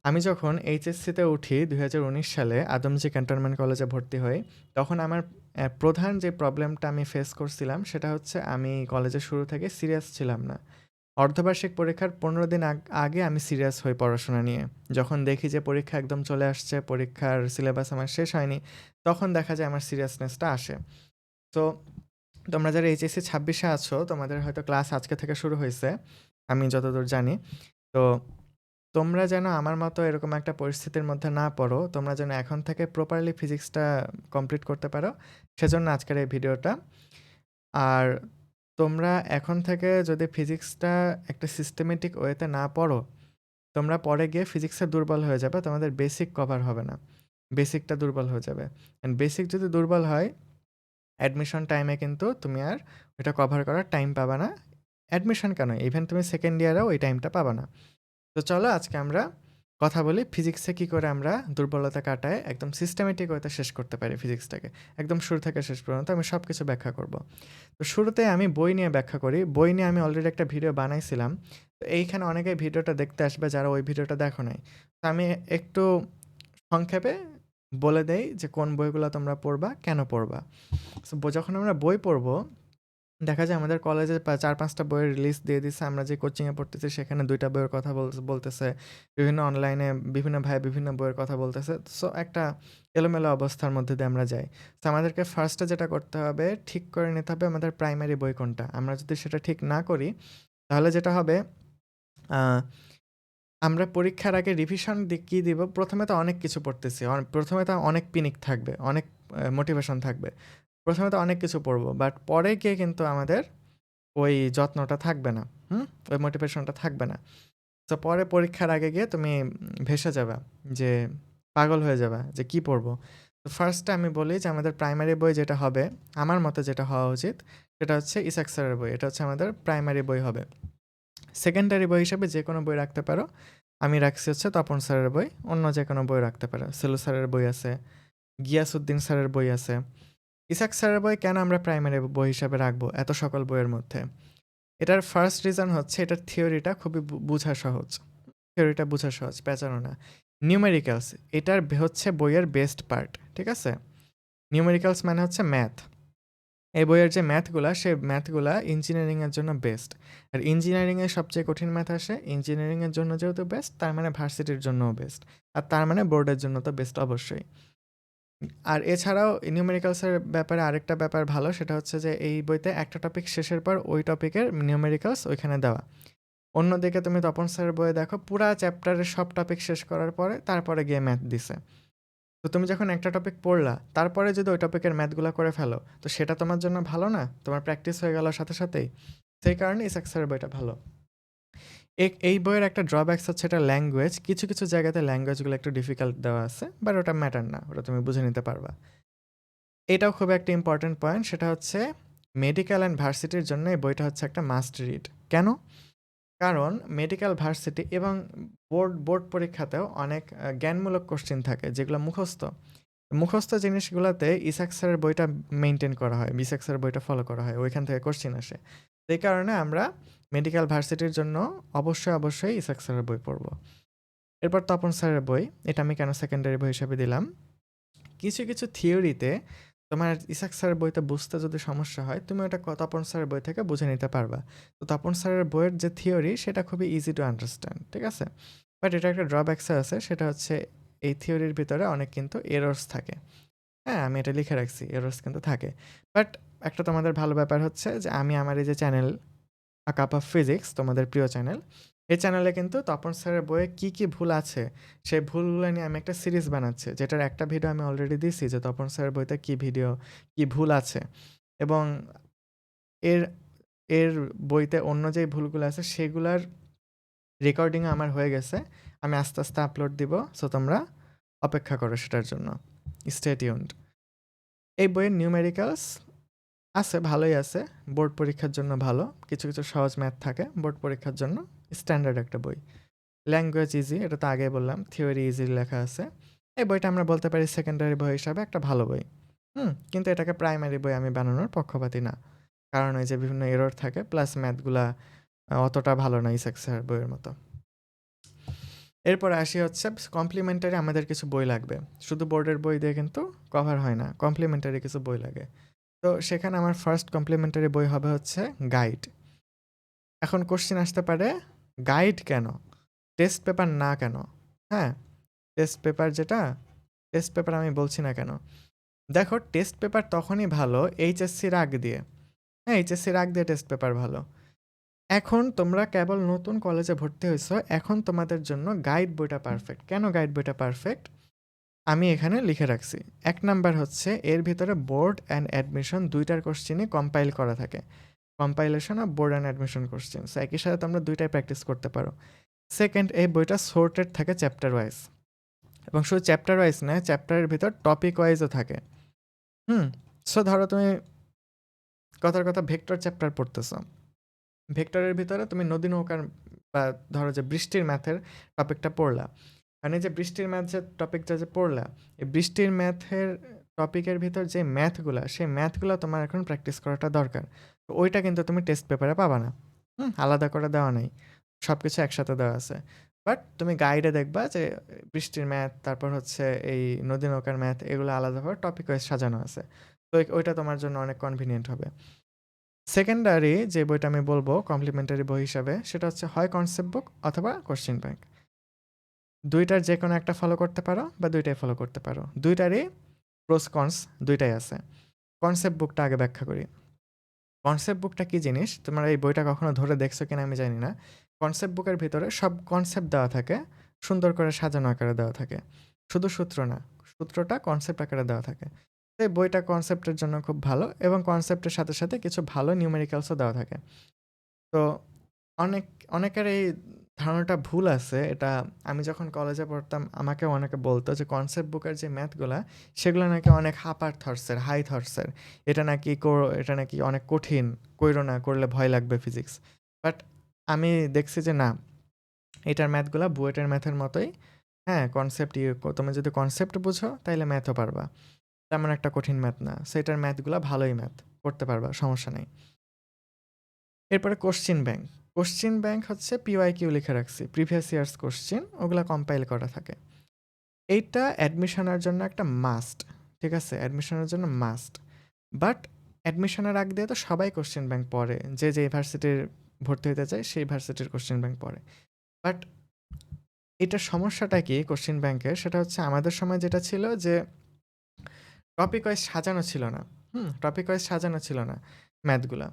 আমি যখন এইচএসসিতে উঠি ২০১৯ সালে আদমজী ক্যান্টনমেন্ট কলেজে ভর্তি হই, তখন আমার প্রধান যে প্রবলেমটা আমি ফেস করছিলাম সেটা হচ্ছে আমি কলেজের শুরু থেকে সিরিয়াস ছিলাম না। অর্ধবার্ষিক পরীক্ষার ১৫ দিন আগে আমি সিরিয়াস হই পড়াশোনা নিয়ে। যখন দেখি যে পরীক্ষা একদম চলে আসছে, পরীক্ষার সিলেবাস আমার শেষ হয়নি, তখন দেখা যায় আমার সিরিয়াসনেসটা আসে। তো তোমরা যারা এইচএসসি ২৬-এ আছো, তোমাদের হয়তো ক্লাস আজকে থেকে শুরু হয়েছে, আমি যতদূর জানি। তো তোমরা যেন আমার মতো এরকম একটা পরিস্থিতির মধ্যে না পড়ো, তোমরা যেন এখন থেকে প্রপারলি ফিজিক্সটা কমপ্লিট করতে পারো, সেজন্য আজকের এই ভিডিওটা। আর তোমরা এখন থেকে যদি ফিজিক্সটা একটা সিস্টেমেটিক ওয়েতে না পড়ো, তোমরা পরে গিয়ে ফিজিক্সে দুর্বল হয়ে যাবে, তোমাদের বেসিক কভার হবে না, বেসিকটা দুর্বল হয়ে যাবে। অ্যান্ড বেসিক যদি দুর্বল হয়, অ্যাডমিশন টাইমে কিন্তু তুমি আর ওইটা কভার করার টাইম পাবা না। অ্যাডমিশন কেন, ইভেন তুমি সেকেন্ড ইয়ারেও ওই টাইমটা পাবা না। তো চলো আজকে আমরা কথা বলি ফিজিক্সে কী করে আমরা দুর্বলতা কাটায় একদম সিস্টেমেটিক ওয়েতে শেষ করতে পারি ফিজিক্সটাকে। একদম শুরু থেকে শেষ পর্যন্ত আমি সব কিছু ব্যাখ্যা করব। তো শুরুতে আমি বই নিয়ে ব্যাখ্যা করি। বই নিয়ে আমি অলরেডি একটা ভিডিও বানাইছিলাম। তো এইখানে অনেকেই ভিডিওটা দেখতে আসবে যারা ওই ভিডিওটা দেখো নাই। তো আমি একটু সংক্ষেপে বলে দেই যে কোন বইগুলো তোমরা পড়বা, কেন পড়বা। সো যখন আমরা বই পড়বো, দেখা যায় আমাদের কলেজে ৪-৫টা বইয়ের লিস্ট দিয়ে দিছে। আমরা যে কোচিংয়ে পড়তেছি সেখানে ২টা বইয়ের কথা বলতেছে। বিভিন্ন অনলাইনে বিভিন্ন ভাই বিভিন্ন বইয়ের কথা বলতেছে। সো একটা এলোমেলো অবস্থার মধ্যে দিয়ে আমরা যাই। তো আমাদেরকে ফার্স্টে যেটা করতে হবে, ঠিক করে নিতে হবে আমাদের প্রাইমারি বই কোনটা। আমরা যদি সেটা ঠিক না করি, তাহলে যেটা হবে, আ আমরা পরীক্ষার আগে রিভিশন কি দিব? ১ম এ তো অনেক কিছু পড়তেছি। ১ম এ তো অনেক পিনিক থাকবে, অনেক মোটিভেশন থাকবে। ১ম এ তো অনেক কিছু পড়ব। বাট পরে গিয়ে কিন্তু আমাদের ওই যত্নটা থাকবে না। হুম? ওই মোটিভেশনটা থাকবে না। তো পরে পরীক্ষার আগে গিয়ে তুমি ভেসে যাবা, যে পাগল হয়ে যাবা যে কি পড়বো। তো ফার্স্টে আমি বলি যে আমাদের প্রাইমারি বই যেটা হবে, আমার মতে যেটা হওয়া উচিত, সেটা হচ্ছে ইসাক স্যারের বই। এটা হচ্ছে আমাদের প্রাইমারি বই হবে। সেকেন্ডারি বই হিসেবে যে কোনো বই রাখতে পারো। আমি রাখছি হচ্ছে তপন স্যারের বই। অন্য যে কোনো বই রাখতে পারো। সেলু স্যারের বই আছে, গিয়াসউদ্দিন স্যারের বই আছে। ইসাক স্যারের বই কেন আমরা প্রাইমারি বই হিসাবে রাখবো এত সকল বইয়ের মধ্যে? এটার ফার্স্ট রিজন হচ্ছে এটার থিওরিটা খুবই বুঝা সহজ। থিওরিটা বুঝা সহজ, পেঁচানো না। নিউমেরিক্যালস এটার হচ্ছে বইয়ের বেস্ট পার্ট, ঠিক আছে? নিউমেরিক্যালস মানে হচ্ছে ম্যাথ। এই বইয়ের যে ম্যাথগুলা, সে ম্যাথগুলা ইঞ্জিনিয়ারিংয়ের জন্য বেস্ট। আর ইঞ্জিনিয়ারিংয়ে সবচেয়ে কঠিন ম্যাথ আসে, ইঞ্জিনিয়ারিংয়ের জন্য যেহেতু বেস্ট, তার মানে ভার্সিটির জন্যও বেস্ট। আর তার মানে বোর্ডের জন্য তো বেস্ট অবশ্যই। আর এছাড়াও নিউমেরিক্যালসের ব্যাপারে আরেকটা ব্যাপার ভালো, সেটা হচ্ছে যে এই বইতে একটা টপিক শেষের পর ওই টপিকের নিউমেরিক্যালস ওইখানে দেওয়া। অন্যদিকে তুমি তপন স্যারের বইয়ে দেখো পুরা চ্যাপ্টারের সব টপিক শেষ করার পরে তারপরে গিয়ে ম্যাথ দিছে। তো তুমি যখন একটা টপিক পড়লা, তারপরে যদি ওই টপিকের ম্যাথগুলো করে ফেলো, তো সেটা তোমার জন্য ভালো না? তোমার প্র্যাকটিস হয়ে গেল সাথে সাথেই। সেই কারণে ইসাক স্যারের বইটা ভালো। এই বইয়ের একটা ড্রব্যাকস হচ্ছে এটা ল্যাঙ্গুয়েজ। কিছু কিছু জায়গাতে ল্যাঙ্গুয়েজগুলো একটু ডিফিকাল্ট দেওয়া আছে, বাট ওটা ম্যাটার না, ওটা তুমি বুঝে নিতে পারবা। এটাও খুব একটা ইম্পর্টেন্ট পয়েন্ট, সেটা হচ্ছে মেডিকেল অ্যান্ড ভার্সিটির জন্য এই বইটা হচ্ছে একটা মাস্ট রিড। কেন? কারণ মেডিকেল ভার্সিটি এবং বোর্ড পরীক্ষাতেও অনেক জ্ঞানমূলক কোশ্চেন থাকে যেগুলো মুখস্থ। মুখস্থ জিনিসগুলোতে ইসাক স্যারের বইটা মেনটেন করা হয়, ইসাক স্যারের বইটা ফলো করা হয়, ওইখান থেকে কোশ্চেন আসে। এই কারণে আমরা মেডিকেল ভার্সিটির জন্য অবশ্যই অবশ্যই ইসাক স্যারের বই পড়ব। এরপর তপন স্যারের বই, এটা আমি কেন সেকেন্ডারি বই হিসাবে দিলাম, কিছু কিছু থিওরিতে তোমার ইসাক স্যারের বইতে বুঝতে যদি সমস্যা হয়, তুমি ওটা তপন স্যারের বই থেকে বুঝে নিতে পারবা। তো তপন স্যারের বইয়ের যে থিওরি, সেটা খুবই ইজি টু আন্ডারস্ট্যান্ড, ঠিক আছে? বাট এটা একটা ড্রব্যাকস আছে, সেটা হচ্ছে এই থিওরির ভিতরে অনেক কিন্তু এরর্স থাকে। হ্যাঁ, আমি এটা লিখে রাখছি, এরর্স কিন্তু থাকে। বাট একটা তোমাদের ভালো ব্যাপার হচ্ছে যে আমি আমার এই যে channel a cup of physics, তোমাদের প্রিয় চ্যানেল, এই চ্যানেলে কিন্তু তপন স্যারের বইয়ে কী কী ভুল আছে, সেই ভুলগুলো নিয়ে আমি একটা সিরিজ বানাচ্ছি, যেটার একটা ভিডিও আমি অলরেডি দিছি যে তপন স্যারের বইতে কী ভুল আছে। এবং এর এর বইতে অন্য যে ভুলগুলো আছে সেগুলার রেকর্ডিংও আমার হয়ে গেছে। আমি আস্তে আস্তে আপলোড দিব। সো তোমরা অপেক্ষা করো সেটার জন্য। Stay tuned. এই বইয়ের নিউমেরিক্যালস আছে, ভালোই আছে। বোর্ড পরীক্ষার জন্য ভালো। কিছু কিছু সহজ ম্যাথ থাকে বোর্ড পরীক্ষার জন্য। স্ট্যান্ডার্ড একটা বই। ল্যাঙ্গুয়েজ ইজি, এটা তো আগেই বললাম। থিওরি ইজি লেখা আছে। এই বইটা আমরা বলতে পারি সেকেন্ডারি বই হিসাবে একটা ভালো বই। কিন্তু এটাকে প্রাইমারি বই আমি বানানোর পক্ষপাতী না। কারণ ওই যে বিভিন্ন এরর থাকে, প্লাস ম্যাথগুলা অতটা ভালো না ইসাক স্যারের বইয়ের মতো। এরপরে আসি হচ্ছে কমপ্লিমেন্টারি আমাদের কিছু বই লাগবে। শুধু বোর্ডের বই দিয়ে কিন্তু কভার হয় না, কমপ্লিমেন্টারি কিছু বই লাগে। তো সেখানে আমার ফার্স্ট কমপ্লিমেন্টারি বই হবে হচ্ছে গাইড। এখন কোশ্চেন আসতে পারে, গাইড কেন, টেস্ট পেপার না কেন? হ্যাঁ, টেস্ট পেপার যেটা, টেস্ট পেপার আমি বলছি না কেন। দেখো, টেস্ট পেপার তখনই ভালো এইচএসসির আগ দিয়ে। হ্যাঁ, এইচএসসির আগ দিয়ে টেস্ট পেপার ভালো। এখন তোমরা কেবল নতুন কলেজে ভর্তি হয়েছো, এখন তোমাদের জন্য গাইড বইটা পারফেক্ট। কেন গাইড বইটা পারফেক্ট আমি এখানে লিখে রাখছি। ১ নাম্বার হচ্ছে এর ভিতরে বোর্ড অ্যান্ড অ্যাডমিশন দুইটার কোশ্চেনই কম্পাইল করা থাকে। Compilation of board and admission question, একই সাথে তোমরা দুইটাই প্র্যাকটিস করতে পারো। সেকেন্ড, এই বইটা সোর্টেড থাকে চ্যাপ্টার ওয়াইজ, এবং শুধু চ্যাপ্টার ওয়াইজ না, চ্যাপ্টারের ভিতর টপিক ওয়াইজও থাকে। সো ধরো তুমি কথার কথা ভেক্টর চ্যাপ্টার পড়তেছো, ভেক্টরের ভিতরে তুমি নদী নৌকার বা ধরো যে বৃষ্টির ম্যাথের টপিকটা পড়লা, মানে যে বৃষ্টির ম্যাথ যে টপিকটা যে পড়লা, এই বৃষ্টির ম্যাথের টপিকের ভিতর যে ম্যাথগুলা, সেই ম্যাথগুলো তোমার এখন প্র্যাকটিস করাটা দরকার। তো ওইটা কিন্তু তুমি টেস্ট পেপারে পাবা না, আলাদা করে দেওয়া নেই, সব কিছু একসাথে দেওয়া আছে। বাট তুমি গাইডে দেখবা যে বৃষ্টির ম্যাথ, তারপর হচ্ছে এই নদী নৌকার ম্যাথ, এগুলো আলাদাভাবে টপিক ওয়াইজ সাজানো আছে। তো ওইটা তোমার জন্য অনেক কনভিনিয়েন্ট হবে। সেকেন্ডারি যে বইটা আমি বলবো কমপ্লিমেন্টারি বই হিসাবে, সেটা হচ্ছে হয় কনসেপ্ট বুক অথবা কোশ্চেন ব্যাংক। দুইটার যে কোনো একটা ফলো করতে পারো বা দুইটাই ফলো করতে পারো, দুইটারই প্রোস কনস দুইটাই আছে। কনসেপ্ট বুকটা আগে ব্যাখ্যা করি। কনসেপ্ট বুকটা কী জিনিস, তোমরা এই বইটা কখনো ধরে দেখছো কিনা আমি জানি না। কনসেপ্ট বুকের ভিতরে সব কনসেপ্ট দেওয়া থাকে, সুন্দর করে সাজানো আকারে দেওয়া থাকে, শুধু সূত্র না, সূত্রটা কনসেপ্ট আকারে দেওয়া থাকে। তো এই বইটা কনসেপ্টের জন্য খুব ভালো, এবং কনসেপ্টের সাথে সাথে কিছু ভালো নিউমেরিক্যালসও দেওয়া থাকে। তো অনেক অনেকের এই ধারণাটা ভুল আছে। এটা আমি যখন কলেজে পড়তাম আমাকেও অনেকে বলতো যে কনসেপ্ট বুকের যে ম্যাথগুলা, সেগুলো নাকি অনেক আপার থটসের, হাই থটসের, এটা নাকি অনেক কঠিন, কইরো না, করলে ভয় লাগবে ফিজিক্স। বাট আমি দেখছি যে না, এটার ম্যাথগুলা বুয়েটের ম্যাথের মতোই। হ্যাঁ, কনসেপ্ট তুমি যদি কনসেপ্ট বুঝো তাইলে ম্যাথও পারবা, তেমন একটা কঠিন ম্যাথ না। সো এটার ম্যাথগুলা ভালোই ম্যাথ, করতে পারবা, সমস্যা নেই। এরপরে কোশ্চিন ব্যাংক। কোশ্চিন ব্যাংক হচ্ছে পিওয়াইকিউ লিখে রাখছি, প্রিভিয়াস ইয়ার্স কোশ্চিন, ওগুলো কম্পাইল করা থাকে। এইটা অ্যাডমিশনের জন্য একটা মাস্ট, ঠিক আছে, অ্যাডমিশনের জন্য মাস্ট। বাট অ্যাডমিশনের আগ দিয়ে তো সবাই কোশ্চিন ব্যাংক পড়ে, যে যে ইউনিভার্সিটির ভর্তি হতে চায় সেই ইউনিভার্সিটির কোশ্চিন ব্যাংক পড়ে। বাট এটার সমস্যাটা কি কোশ্চিন ব্যাংকের, সেটা হচ্ছে আমাদের সময় যেটা ছিল যে টপিক ওয়াইজ সাজানো ছিল না। টপিক ওয়াইজ সাজানো ছিল না ম্যাথগুলা।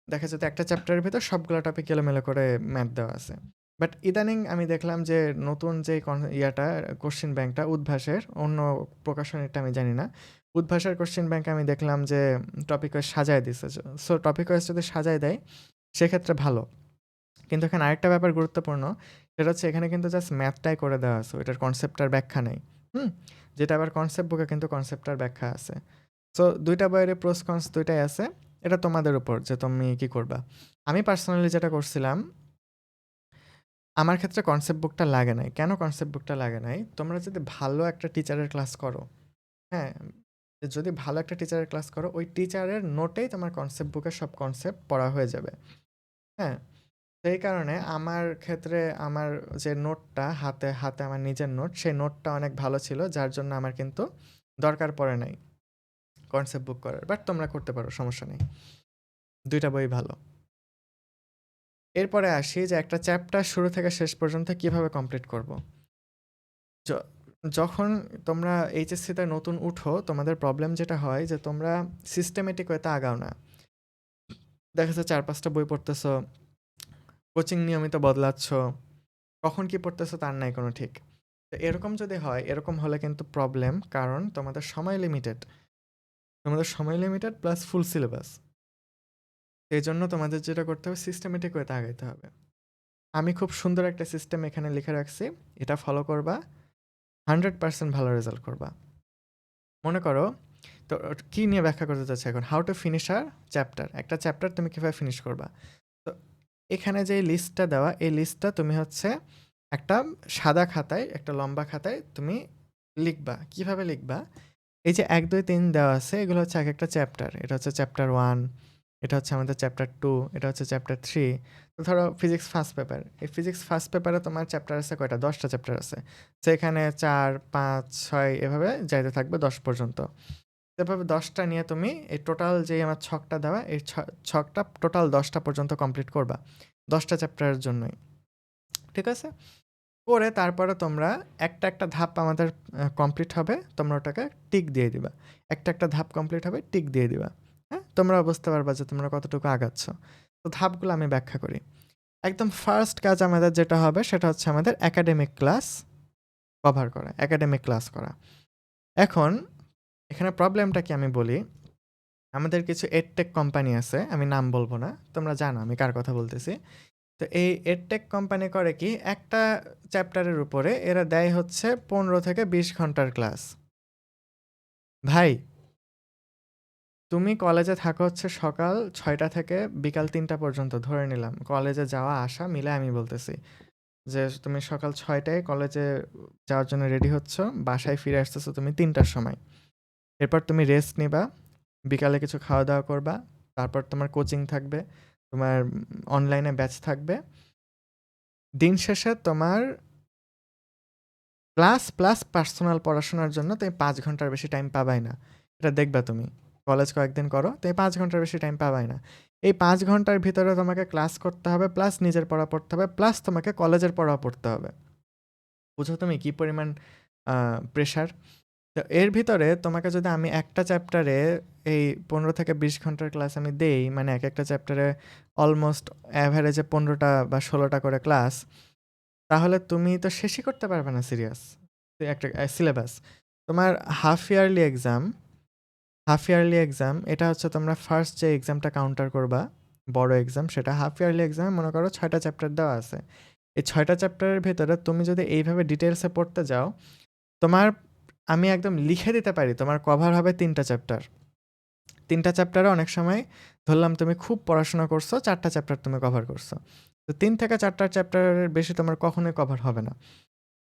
দেখা যেত একটা চ্যাপ্টারের ভিতর সবগুলো টপিক এলোমেলো করে ম্যাথ দেওয়া আছে। বাট ইদানিং আমি দেখলাম যে নতুন যে কোশ্চেন ব্যাংকটা উদ্ভাসের, অন্য প্রকাশনীটা আমি জানি না, উদ্ভাসের কোশ্চেন ব্যাংক আমি দেখলাম যে টপিক ওয়াইজ সাজায় দিচ্ছে। সো টপিক ওয়াইজ যদি সাজায় দেয় সেক্ষেত্রে ভালো। কিন্তু এখানে আরেকটা ব্যাপার গুরুত্বপূর্ণ, সেটা হচ্ছে এখানে কিন্তু জাস্ট ম্যাথটাই করে দেওয়া আছে, এটার কনসেপ্টটার ব্যাখ্যা নেই। যেটা আবার কনসেপ্ট বুকে কিন্তু কনসেপ্টটার ব্যাখ্যা আছে। সো দুইটা বইয়ের প্রোস কনস দুইটাই আছে, এটা তোমাদের উপর যে তুমি কি করবা। আমি পার্সোনালি যেটা করছিলাম, আমার ক্ষেত্রে কনসেপ্ট বুকটা লাগে নাই। কেন কনসেপ্ট বুকটা লাগে নাই, তোমরা যদি ভালো একটা টিচারের ক্লাস করো, হ্যাঁ, যদি ভালো একটা টিচারের ক্লাস করো, ওই টিচারের নোটেই তোমার কনসেপ্ট বুকের সব কনসেপ্ট পড়া হয়ে যাবে। হ্যাঁ, সেই কারণে আমার ক্ষেত্রে আমার যে নোটটা হাতে হাতে আমার নিজের নোট, সেই নোটটা অনেক ভালো ছিল, যার জন্য আমার কিন্তু দরকার পড়ে নাই কনসেপ্ট বুক করার। বাট তোমরা করতে পারো, সমস্যা নেই, দুইটা বই ভালো। এরপরে আসি যে একটা চ্যাপ্টার শুরু থেকে শেষ পর্যন্ত কিভাবে কমপ্লিট করব। যখন তোমরা এইচএসসিতে নতুন উঠো, তোমাদের প্রবলেম যেটা হয় যে তোমরা সিস্টেমেটিক ওয়েতে আগাও না। দেখা যাচ্ছে 4-5টা বই পড়তেছো, কোচিং নিয়মিত বদলাচ্ছ, কখন কি পড়তেছো তার নাই কোনো ঠিক। তো এরকম যদি হয়, এরকম হলে কিন্তু প্রবলেম, কারণ তোমাদের সময় লিমিটেড, প্লাস ফুল সিলেবাস। এই জন্য তোমাদের যেটা করতে হবে, সিস্টেমেটিক ওয়েতে আগাইতে হবে। আমি খুব সুন্দর একটা সিস্টেম এখানে লিখে রাখছি, এটা ফলো করবা, 100% ভালো রেজাল্ট করবা। মনে করো, তো কি নিয়ে ব্যাখ্যা করতে চাচ্ছি এখন, how to finish our chapter, একটা চ্যাপ্টার তুমি কীভাবে ফিনিশ করবা। তো এখানে যে লিস্টটা দেওয়া, এই লিস্টটা তুমি হচ্ছে একটা সাদা খাতায়, একটা লম্বা খাতায় তুমি লিখবা। কিভাবে লিখবা, এই যে 1, 2, 3 দেওয়া আছে, এগুলো হচ্ছে এক একটা চ্যাপ্টার। এটা হচ্ছে চ্যাপ্টার 1, এটা হচ্ছে আমাদের চ্যাপ্টার 2, এটা হচ্ছে চ্যাপ্টার 3। তো ধরো ফিজিক্স ফার্স্ট পেপার, এই ফিজিক্স ফার্স্ট পেপারে তোমার চ্যাপ্টার আছে কয়টা? 10টা চ্যাপ্টার আছে। সেখানে 4, 5, 6 এভাবে যাইতে থাকবে 10 পর্যন্ত। এভাবে 10টা নিয়ে তুমি এই টোটাল যে আমার ছকটা দেওয়া, এই ছকটা টোটাল 10টা পর্যন্ত কমপ্লিট করবা 10টা চ্যাপ্টারের জন্যই। ঠিক আছে? করে তারপরে তোমরা একটা একটা ধাপ আমাদের কমপ্লিট হবে, তোমরা ওটাকে টিক দিয়ে দিবা। একটা একটা ধাপ কমপ্লিট হবে, টিক দিয়ে দিবা। হ্যাঁ, তোমরা বুঝতে পারবা যে তোমরা কতটুকু আগাচ্ছ। তো ধাপগুলো আমি ব্যাখ্যা করি। একদম ফার্স্ট কাজ আমাদের যেটা হবে সেটা হচ্ছে আমাদের একাডেমিক ক্লাস কভার করা, একাডেমিক ক্লাস করা। এখন এখানে প্রবলেমটা কি আমি বলি, আমাদের কিছু এডটেক কোম্পানি আছে, আমি নাম বলবো না, তোমরা জানো আমি কার কথা বলতেছি। তো এই এডটেক কোম্পানি করে কি, একটা চ্যাপ্টারের উপরে এরা দেয় হচ্ছে 15 থেকে 20 ঘন্টার ক্লাস। ভাই, তুমি কলেজে থাকো হচ্ছে সকাল 6টা থেকে বিকাল 3টা পর্যন্ত, ধরে নিলাম কলেজে যাওয়া আসা মিলে আমি বলতেছি যে তুমি সকাল 6টায় কলেজে যাওয়ার জন্য রেডি হচ্ছ, বাসায় ফিরে আসতেছো তুমি 3টার সময়। এরপর তুমি রেস্ট নিবা, বিকালে কিছু খাওয়া দাওয়া করবা, তারপর তোমার কোচিং থাকবে, তোমার অনলাইনে ব্যাচ থাকবে। দিন শেষে তোমার ক্লাস প্লাস পার্সোনাল পড়াশোনার জন্য তুমি 5 ঘন্টার বেশি টাইম পাবাই না। এটা দেখবা তুমি কলেজ কয়েকদিন করো, তুমি 5 ঘন্টার বেশি টাইম পাবাই না। এই 5 ঘন্টার ভিতরে তোমাকে ক্লাস করতে হবে, প্লাস নিজের পড়া পড়তে হবে, প্লাস তোমাকে কলেজের পড়া পড়তে হবে। বুঝো তুমি কি পরিমাণ প্রেশার? তো এর ভিতরে তোমাকে যদি আমি একটা চ্যাপ্টারে এই 15 থেকে 20 ঘন্টার ক্লাস আমি দেই, মানে এক একটা চ্যাপ্টারে অলমোস্ট অ্যাভারেজে 15টা বা 16টা করে ক্লাস, তাহলে তুমি তো শেষই করতে পারবে না সিরিয়াস একটা সিলেবাস। তোমার হাফ ইয়ারলি এক্সাম, এটা হচ্ছে তোমরা ফার্স্ট যে এক্সামটা কাউন্টার করবা, বড় এক্সাম, সেটা হাফ ইয়ারলি এক্সামে মনে করো 6টা চ্যাপ্টার দেওয়া আছে। এই 6টা চ্যাপ্টারের ভেতরে তুমি যদি এইভাবে ডিটেলসে পড়তে যাও, তোমার, আমি একদম লিখে দিতে পারি তোমার কভার হবে 3টা চ্যাপ্টার। 3টা চ্যাপ্টারে অনেক সময় ধরলাম তুমি খুব পড়াশোনা করছো, 4টা চ্যাপ্টার তুমি কভার করছো, তো 3 থেকে 4টা চ্যাপ্টারের বেশি তোমার কখনোই কভার হবে না।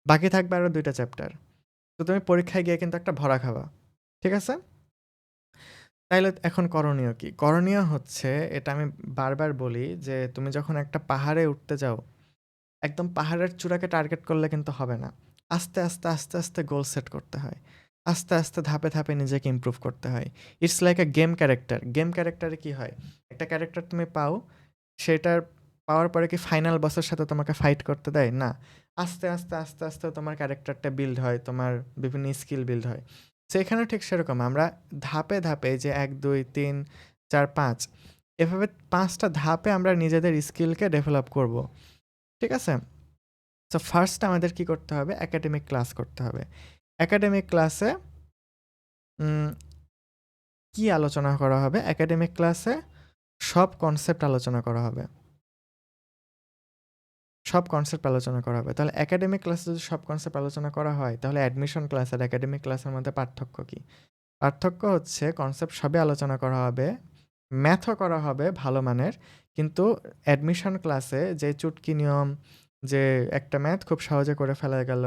বাকি থাকবে আরও 2টা চ্যাপ্টার। তো তুমি পরীক্ষায় গিয়ে কিন্তু একটা ভরা খাবা। ঠিক আছে? তাইলে এখন করণীয় কি? করণীয় হচ্ছে, এটা আমি বারবার বলি যে তুমি যখন একটা পাহাড়ে উঠতে যাও, একদম পাহাড়ের চূড়াকে টার্গেট করলে কিন্তু হবে না। আস্তে আস্তে আস্তে আস্তে গোল সেট করতে হয়, আস্তে আস্তে ধাপে ধাপে নিজেকে ইমপ্রুভ করতে হয়। It's like a game character. Game ক্যারেক্টারে কি হয়, একটা ক্যারেক্টার তুমি পাও, সেটার পাওয়ার পরে কি ফাইনাল বসের সাথে তোমাকে ফাইট করতে দেয় না। আস্তে আস্তে আস্তে আস্তে তোমার ক্যারেক্টারটা বিল্ড হয়, তোমার বিভিন্ন স্কিল বিল্ড হয়। সেখানেও ঠিক সেরকম আমরা ধাপে ধাপে যে 1, 2, 3, 4, 5 এভাবে 5টা ধাপে আমরা নিজেদের স্কিলকে ডেভেলপ করব। ঠিক আছে? সো ফার্স্ট আমাদের কি করতে হবে, একাডেমিক ক্লাস করতে হবে। একাডেমিক ক্লাসে কি আলোচনা করা হবে? একাডেমিক ক্লাসে সব কনসেপ্ট আলোচনা করা হবে, সব কনসেপ্ট আলোচনা করা হবে। তাহলে একাডেমিক ক্লাসে যদি সব কনসেপ্ট আলোচনা করা হয়, তাহলে অ্যাডমিশন ক্লাস আর একাডেমিক ক্লাসের মধ্যে পার্থক্য কি? পার্থক্য হচ্ছে কনসেপ্ট সবই আলোচনা করা হবে, ম্যাথও করা হবে ভালো মানের, কিন্তু অ্যাডমিশন ক্লাসে যে চুটকি নিয়ম, যে একটা ম্যাথ খুব সহজে করে ফেলা গেল,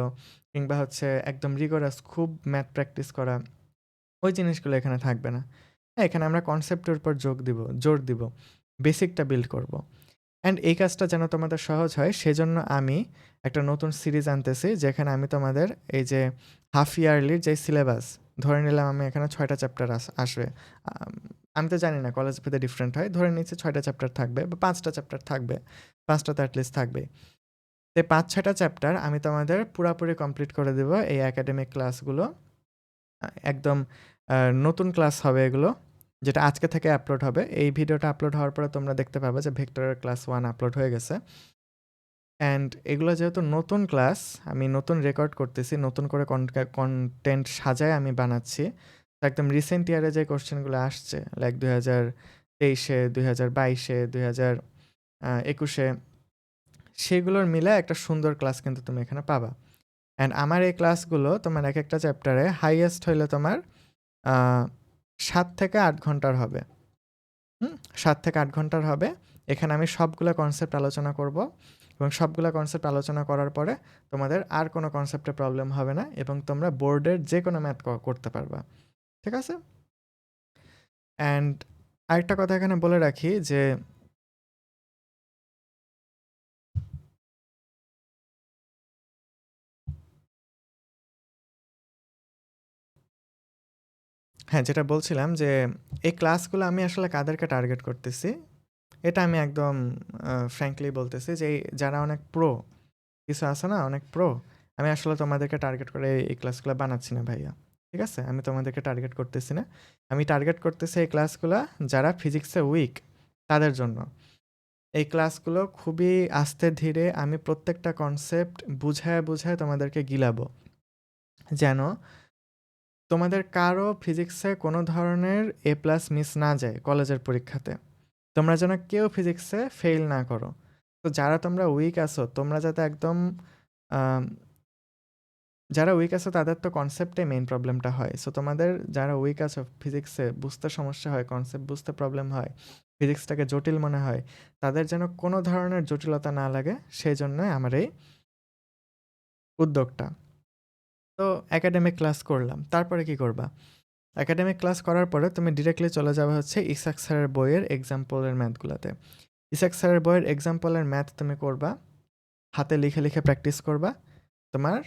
কিংবা হচ্ছে একদম রিগোরাস খুব ম্যাথ প্র্যাকটিস করা, ওই জিনিসগুলো এখানে থাকবে না। হ্যাঁ, এখানে আমরা কনসেপ্টের উপর জোর দিব, বেসিকটা বিল্ড করব। অ্যান্ড এই কাজটা যেন তোমাদের সহজ হয়, সেজন্য আমি একটা নতুন সিরিজ আনতেছি, যেখানে আমি তোমাদের এই যে হাফ ইয়ারলির যে সিলেবাস, ধরে নিলাম আমি এখানে 6টা চ্যাপ্টার আসবে। আমি তো জানি না কলেজ ভেদে ডিফারেন্ট হয়, ধরে নিচ্ছি 6টা চ্যাপ্টার থাকবে বা 5টা চ্যাপ্টার থাকবে, 5টা তো অ্যাটলিস্ট থাকবে। তো 5-6টা চ্যাপ্টার আমি তোমাদের পুরাপুরি কমপ্লিট করে দেব এই একাডেমিক ক্লাসগুলো। একদম নতুন ক্লাস হবে এগুলো, যেটা আজকে থেকে আপলোড হবে। এই ভিডিওটা আপলোড হওয়ার পরে তোমরা দেখতে পাবে যে ভেক্টরের ক্লাস 1 আপলোড হয়ে গেছে। অ্যান্ড এগুলো যেহেতু নতুন ক্লাস, আমি নতুন রেকর্ড করতেছি, নতুন করে কন্টেন্ট সাজায় আমি বানাচ্ছি। তো একদম রিসেন্ট ইয়ারে যে কোশ্চেনগুলো আসছে, লাইক 2023-এ, 2022-এ, 2021-এ, সেগুলোর মিলে একটা সুন্দর ক্লাস কিন্তু তুমি এখানে পাবা। অ্যান্ড আমার এই ক্লাসগুলো তোমার এক একটা চ্যাপ্টারে হাইয়েস্ট হইলে তোমার 7 থেকে 8 ঘন্টার হবে। 7 থেকে 8 ঘন্টার হবে। এখানে আমি সবগুলো কনসেপ্ট আলোচনা করব, এবং সবগুলো কনসেপ্ট আলোচনা করার পরে তোমাদের আর কোনো কনসেপ্টে প্রবলেম হবে না, এবং তোমরা বোর্ডের যে কোনো ম্যাথ করতে পারবা। ঠিক আছে? অ্যান্ড আরেকটা কথা এখানে বলে রাখি যে হ্যাঁ, যেটা বলছিলাম যে এই ক্লাসগুলো আমি আসলে কাদেরকে টার্গেট করতেছি, এটা আমি একদম ফ্র্যাঙ্কলি বলতেছি যে যারা অনেক প্রো, কিছু আছে না অনেক প্রো, আমি আসলে তোমাদেরকে টার্গেট করে এই ক্লাসগুলো বানাচ্ছি না ভাইয়া। ঠিক আছে, আমি তোমাদেরকে টার্গেট করতেছি না, আমি টার্গেট করতেছি এই ক্লাসগুলো যারা ফিজিক্সে উইক তাদের জন্য। এই ক্লাসগুলো খুবই আস্তে ধীরে আমি প্রত্যেকটা কনসেপ্ট বুঝায় বুঝায় তোমাদেরকে গিলাবো, যেন তোমাদের কারো ফিজিক্সে কোনো ধরনের A+ মিস না যায় কলেজের পরীক্ষাতে, তোমরা যেন কেউ ফিজিক্সে ফেল না করো। তো যারা তোমরা উইক আছো, তোমরা যাতে একদম আম, যারা উইক আছো তাদের তো কনসেপ্টে মেইন প্রবলেমটা হয়। সো তোমাদের যারা উইক আছো ফিজিক্সে, বুঝতে সমস্যা হয়, কনসেপ্ট বুঝতে প্রবলেম হয়, ফিজিক্সটাকে জটিল মনে হয়, তাদের যেন কোনো ধরনের জটিলতা না লাগে, সেই জন্যই আমার এই উদ্যোগটা। তো একাডেমিক ক্লাস করলাম, তারপরে কি করবা? একাডেমিক ক্লাস করার পরে তুমি ডিরেক্টলি চলে যাবে হচ্ছে ইসাক স্যারের বইয়ের এক্সাম্পলের ম্যাথগুলোতে। ইসাক স্যারের বইয়ের এক্সাম্পলের ম্যাথ তুমি করবা, হাতে লিখে লিখে প্র্যাকটিস করবা। তোমার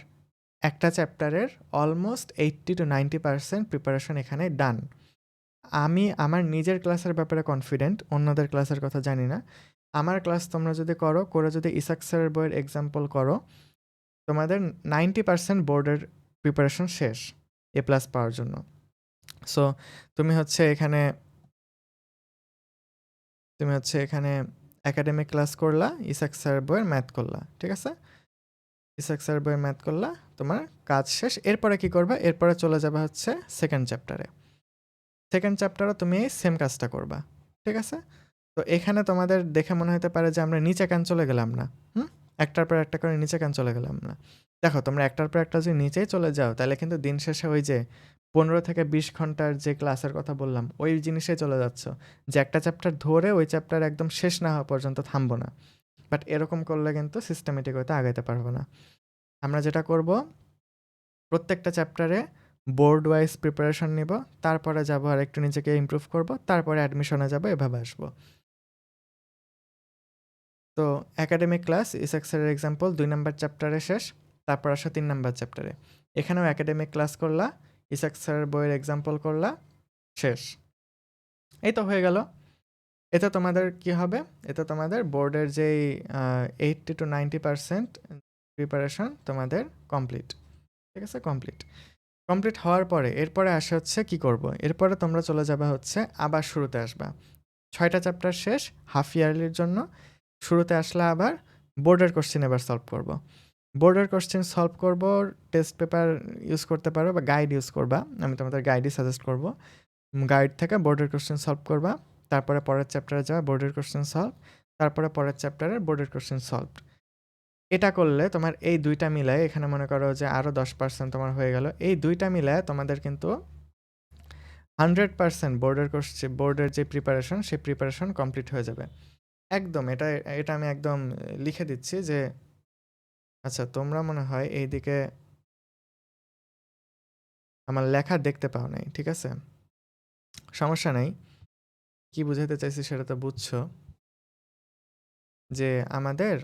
একটা চ্যাপ্টারের অলমোস্ট 80 to 90% প্রিপারেশন এখানে ডান। আমি আমার নিজের ক্লাসের ব্যাপারে কনফিডেন্ট, অন্যদের ক্লাসের কথা জানি না। আমার ক্লাস তোমরা যদি করো, করে যদি ইসাক স্যারের বইয়ের এক্সাম্পল করো, তোমাদের 90% বোর্ডের প্রিপারেশন শেষ A+ পাওয়ার জন্য। সো তুমি হচ্ছে এখানে একাডেমিক ক্লাস করলা, ইসাক স্যারের বইয়ের ম্যাথ করলা, ঠিক আছে? ইসাক স্যারের বইয়ের ম্যাথ করলা, তোমার কাজ শেষ। এরপরে কি করবা? এরপরে চলে যাবে হচ্ছে সেকেন্ড চ্যাপ্টারে। সেকেন্ড চ্যাপ্টারও তুমি সেম কাজটা করবা, ঠিক আছে? তো এখানে তোমাদের দেখে মনে হতে পারে যে আমরা নিচে কেন চলে গেলাম না, একটার পর একটা করে নিচে কেন চলে গেলাম না। দেখো, তোমরা একটার পর একটা যদি নিচেই চলে যাও, তাহলে কিন্তু দিন শেষে ওই যে 15 থেকে 20 ঘন্টার যে ক্লাসের কথা বললাম, ওই জিনিসে চলে যাচ্ছ, যে একটা চ্যাপ্টার ধরে ওই চ্যাপ্টার একদম শেষ না হওয়া পর্যন্ত থামবো না। বাট এরকম করলে কিন্তু সিস্টেমেটিক হয়তো আগাইতে পারবো না। আমরা যেটা করব, প্রত্যেকটা চ্যাপ্টারে বোর্ড ওয়াইজ প্রিপারেশন নিব, তারপরে যাব আর একটু নিজেকে ইমপ্রুভ করব, তারপরে অ্যাডমিশনে যাব, এভাবে আসবো। তো একাডেমিক ক্লাস ইসেক্সের এক্সাম্পল 2 নাম্বার চ্যাপ্টারে শেষ, তারপর আসো 3 নাম্বার চ্যাপ্টারে। এখানেও একাডেমিক ক্লাস করলা, ইসেক্সের বইয়ের এক্সাম্পল করলা, শেষ। এই তো হয়ে গেল। এতে তোমাদের কি হবে? এতে তোমাদের বোর্ডের যেই 80 to 90% প্রিপারেশন তোমাদের কমপ্লিট। ঠিক আছে, কমপ্লিট। কমপ্লিট হওয়ার পরে এরপরে আসে হচ্ছে কি করব? এরপরে তোমরা চলে যাবে হচ্ছে আবার শুরুতে আসবা। 6টা চ্যাপ্টার শেষ হাফ ইয়ারলির জন্য। শুরুতে আসলে আবার বোর্ডের কোশ্চেন এবার সলভ করব। বোর্ডের কোশ্চেন সলভ করব, টেস্ট পেপার ইউজ করতে পারো বা গাইড ইউজ করবা, আমি তোমাদের গাইডই সাজেস্ট করব। গাইড থেকে বোর্ডের কোশ্চেন সলভ করবা, তারপরে পরের চ্যাপ্টারে যাওয়া, বোর্ডের কোশ্চেন সলভ, তারপরে পরের চ্যাপ্টারের বোর্ডের কোশ্চেন সলভ। এটা করলে তোমার এই দুইটা মিলায়, এখানে মনে করো যে আরও 10% তোমার হয়ে গেল। এই দুইটা মিলায় তোমাদের কিন্তু 100% বোর্ডের যে প্রিপারেশন, সেই প্রিপারেশন কমপ্লিট হয়ে যাবে একদম। এটা এটা আমি একদম লিখে দিচ্ছি যে আচ্ছা, তোমরা মনে হয় এইদিকে আমার লেখা দেখতে পাও নাই, ঠিক আছে? সমস্যা নাই, কি বুঝাতে চাইছি সেটা তো বুঝছো, যে আমাদের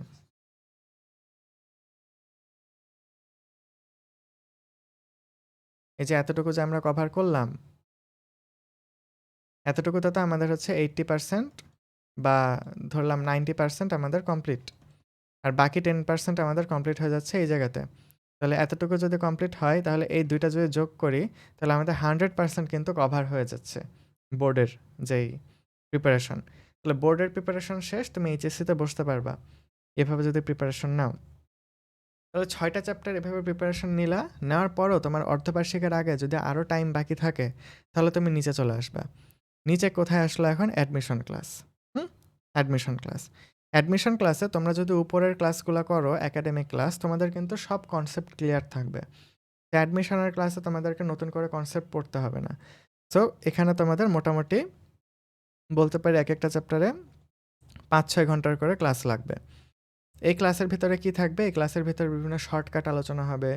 এই যে এতটুকু যে আমরা কভার করলাম, এতটুকুতে তো আমাদের হচ্ছে 80% বা ধরলাম 90% আমাদের কমপ্লিট, আর বাকি 10% আমাদের কমপ্লিট হয়ে যাচ্ছে এই জায়গাতে। তাহলে এতটুকু যদি কমপ্লিট হয়, তাহলে এই দুইটা যদি যোগ করি, তাহলে আমাদের 100% কিন্তু কভার হয়ে যাচ্ছে বোর্ডের যেই প্রিপারেশন। তাহলে বোর্ডের প্রিপারেশন শেষ, তুমি এইচএসসিতে বসতে পারবা এভাবে যদি প্রিপারেশন নাও। তাহলে 6টা চ্যাপ্টার এভাবে প্রিপারেশন নিলা, নেওয়ার পরও তোমার অর্ধবার্ষিকের আগে যদি আরও টাইম বাকি থাকে, তাহলে তুমি নিচে চলে আসবা। নিচে কোথায় আসলো এখন? Admission class. Admission class. Admission ক্লাসে তোমরা যদি উপরের ক্লাসগুলো করো, একাডেমিক ক্লাস, তোমাদের কিন্তু সব কনসেপ্ট ক্লিয়ার থাকবে। অ্যাডমিশনের ক্লাসে তোমাদেরকে নতুন করে কনসেপ্ট পড়তে হবে না। সো এখানে তোমাদের মোটামুটি বলতে পারি এক একটা চ্যাপ্টারে 5-6 ঘন্টার করে ক্লাস লাগবে। এই ক্লাসের ভিতরে কি থাকবে? এই ক্লাসের ভিতরে বিভিন্ন শর্টকাট আলোচনা হবে,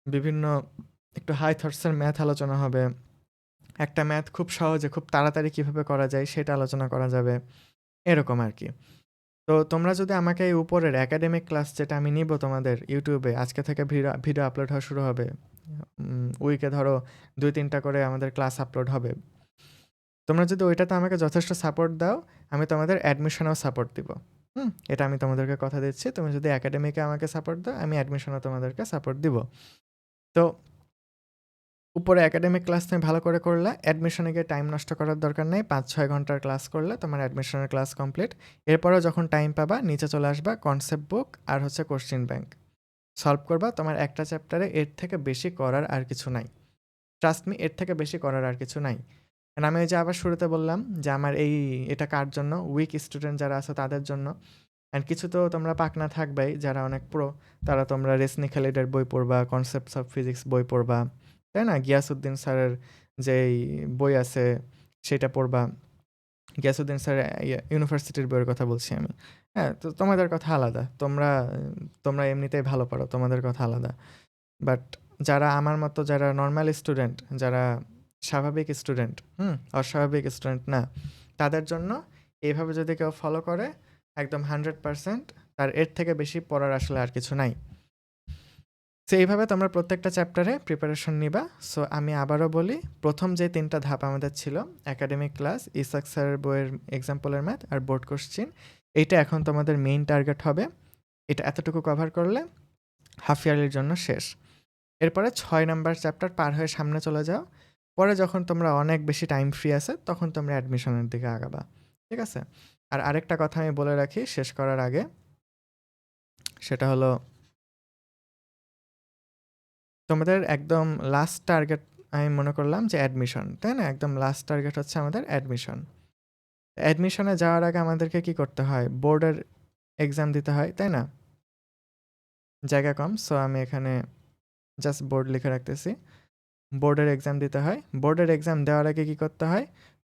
বিভিন্ন একটু হাই থটসের ম্যাথ আলোচনা হবে, একটা ম্যাথ খুব সহজে খুব তাড়াতাড়ি কিভাবে করা যায় সেটা আলোচনা করা যাবে, এরকম আর কি। তো তোমরা যদি আমাকে এই উপরের একাডেমিক ক্লাস যেটা আমি নিব তোমাদের ইউটিউবে, আজকে থেকে ভিডিও আপলোড হওয়া শুরু হবে, উইকে ধরো 2-3টা করে আমাদের ক্লাস আপলোড হবে। তোমরা যদি ওইটাতে আমাকে যথেষ্ট সাপোর্ট দাও, আমি তোমাদের অ্যাডমিশনেও সাপোর্ট দিব। এটা আমি তোমাদেরকে কথা দিচ্ছি, তুমি যদি একাডেমিকে আমাকে সাপোর্ট দাও, আমি অ্যাডমিশনেও তোমাদেরকে সাপোর্ট দিব। তো উপরে একাডেমিক ক্লাস তুমি ভালো করে করলে, অ্যাডমিশনে গিয়ে টাইম নষ্ট করার দরকার নেই। 5-6 ঘন্টার ক্লাস করলে তোমার অ্যাডমিশনের ক্লাস কমপ্লিট। এরপরেও যখন টাইম পাবা নিচে চলে আসবা, কনসেপ্ট বুক আর হচ্ছে কোশ্চেন ব্যাংক সলভ করবা। তোমার একটা চ্যাপ্টারে এর থেকে বেশি করার আর কিছু নাই। ট্রাস্ট মি, এর থেকে বেশি করার আর কিছু নাই। আমি ওই যে আবার শুরুতে বললাম যে আমার এটা কার জন্য, উইক স্টুডেন্ট যারা আছে তাদের জন্য। অ্যান্ড কিছু তো তোমরা পাকনা থাকবাই যারা অনেক প্রো, তারা তোমরা রেসনি খালিদের বই পড়বা, কনসেপ্টস অফ ফিজিক্স বই পড়বা, তাই না? গিয়াসউদ্দিন স্যারের যেই বই আছে সেটা পড়বা। গিয়াসউদ্দিন স্যার ইউনিভার্সিটির বইয়ের কথা বলছি আমি। হ্যাঁ, তো তোমাদের কথা আলাদা, তোমরা তোমরা এমনিতেই ভালো পারো, তোমাদের কথা আলাদা। বাট যারা আমার মতো, যারা নর্মাল স্টুডেন্ট, যারা স্বাভাবিক স্টুডেন্ট, অস্বাভাবিক স্টুডেন্ট না, তাদের জন্য এইভাবে যদি কেউ ফলো করে একদম 100%, তার এর থেকে বেশি পড়ার আসলে আর কিছু নাই। সো এইভাবে তোমরা প্রত্যেকটা চ্যাপ্টারে প্রিপারেশন নিবা। সো আমি আবারও বলি, প্রথম যে 3টা ধাপ আমাদের ছিল, একাডেমিক ক্লাস, ইসাক স্যারের বইয়ের এক্সাম্পলের ম্যাথ আর বোর্ড কোশ্চেন, এইটা এখন তোমাদের মেইন টার্গেট হবে। এটা এতটুকু কভার করলে হাফ ইয়ারলির জন্য শেষ। এরপরে 6 নাম্বার চ্যাপ্টার পার হয়ে সামনে চলে যাও। পরে যখন তোমরা অনেক বেশি টাইম ফ্রি আছে, তখন তোমরা অ্যাডমিশনের দিকে আগাবা, ঠিক আছে? আর আরেকটা কথা আমি বলে রাখি শেষ করার আগে, সেটা হলো তোমাদের একদম লাস্ট টার্গেট আমি মনে করলাম যে অ্যাডমিশন, তাই না? একদম লাস্ট টার্গেট হচ্ছে আমাদের অ্যাডমিশন। অ্যাডমিশনে যাওয়ার আগে আমাদেরকে কি করতে হয়? বোর্ডের এক্সাম দিতে হয়, তাই না? জায়গা কম, সো আমি এখানে জাস্ট বোর্ড লিখে রাখতেছি। বোর্ডের এক্সাম দিতে হয়। বোর্ডের এক্সাম দেওয়ার আগে কি করতে হয়?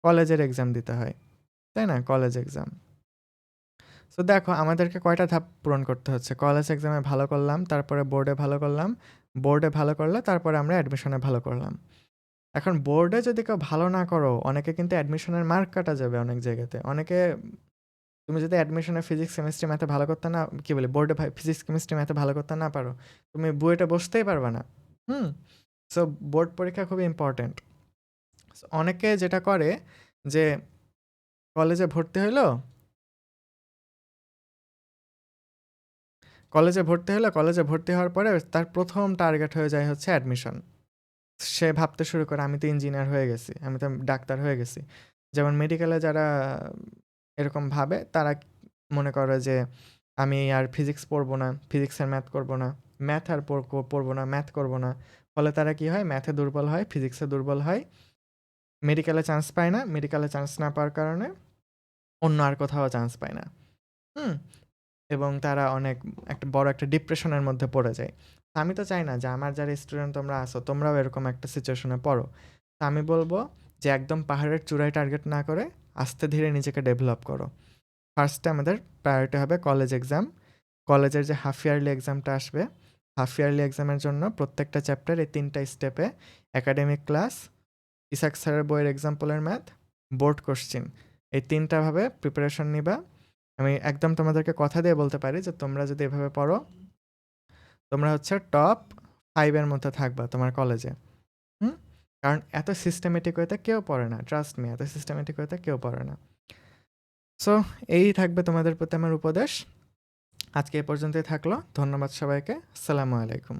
কলেজের এক্সাম দিতে হয়, তাই না? College exam. সো দেখো আমাদেরকে কয়টা ধাপ পূরণ করতে হচ্ছে। কলেজ এক্সামে ভালো করলাম, তারপরে বোর্ডে ভালো করলাম, বোর্ডে ভালো করলে তারপরে আমরা অ্যাডমিশনে ভালো করলাম। এখন বোর্ডে যদি কেউ ভালো না করো, অনেকে কিন্তু অ্যাডমিশনের মার্ক কাটা যাবে অনেক জায়গাতে। অনেকে, তুমি যদি অ্যাডমিশনে ফিজিক্স কেমিস্ট্রি ম্যাথে ভালো করতে না, কি বলে, বোর্ডে ফিজিক্স কেমিস্ট্রি ম্যাথে ভালো করতে না পারো, তুমি বুয়েটে বসতেই পারবে না। সো বোর্ড পরীক্ষা খুবই ইম্পর্ট্যান্ট। অনেকে যেটা করে যে কলেজে ভর্তি হইলো, কলেজে ভর্তি হওয়ার পরে তার প্রথম টার্গেট হয়ে যায় হচ্ছে অ্যাডমিশন। সে ভাবতে শুরু করে আমি তো ইঞ্জিনিয়ার হয়ে গেছি, আমি তো ডাক্তার হয়ে গেছি। যেমন মেডিকেলে যারা এরকম ভাবে, তারা মনে করে যে আমি আর ফিজিক্স পড়বো না, ফিজিক্সের ম্যাথ করবো না, ম্যাথ আর পড়বো না, ম্যাথ করবো না। ফলে তারা কি হয়? ম্যাথে দুর্বল হয়, ফিজিক্সে দুর্বল হয়, মেডিকেলে চান্স পায় না। মেডিকেলে চান্স না পাওয়ার কারণে অন্য আর কোথাও চান্স পায় না। হুম এবং তারা অনেক একটা বড় একটা ডিপ্রেশনের মধ্যে পড়ে যায়। আমি তো চাই না যে আমার যারা স্টুডেন্ট তোমরা আসো, তোমরাও এরকম একটা সিচুয়েশনে পড়ো। তো আমি বলবো যে একদম পাহাড়ের চূড়ায় টার্গেট না করে আস্তে ধীরে নিজেকে ডেভেলপ করো। ফার্স্টে আমাদের প্রায়োরিটি হবে কলেজ এক্সাম। কলেজের যে হাফ ইয়ারলি এক্সামটা আসবে, হাফ ইয়ারলি এক্সামের জন্য প্রত্যেকটা চ্যাপ্টার এই 3টা স্টেপে, একাডেমিক ক্লাস, ইসাক স্যারের বইয়ের এক্সাম্পলের ম্যাথ, বোর্ড কোশ্চেন, এই 3টা ভাবে প্রিপারেশন নিবা। আমি একদম তোমাদেরকে কথা দিয়ে বলতে পারি যে তোমরা যদি এভাবে পড়ো, তোমরা হচ্ছে টপ 5-এর মধ্যে থাকবা তোমার কলেজে। কারণ এত সিস্টেমেটিক ওয়েতে কেউ পড়ে না, ট্রাস্ট মি, এত সিস্টেমেটিক ওয়েতে কেউ পড়ে না। সো এই থাকবে তোমাদের প্রতি আমার উপদেশ। আজকে এ পর্যন্তই থাকলো। ধন্যবাদ সবাইকে। আসসালামু আলাইকুম।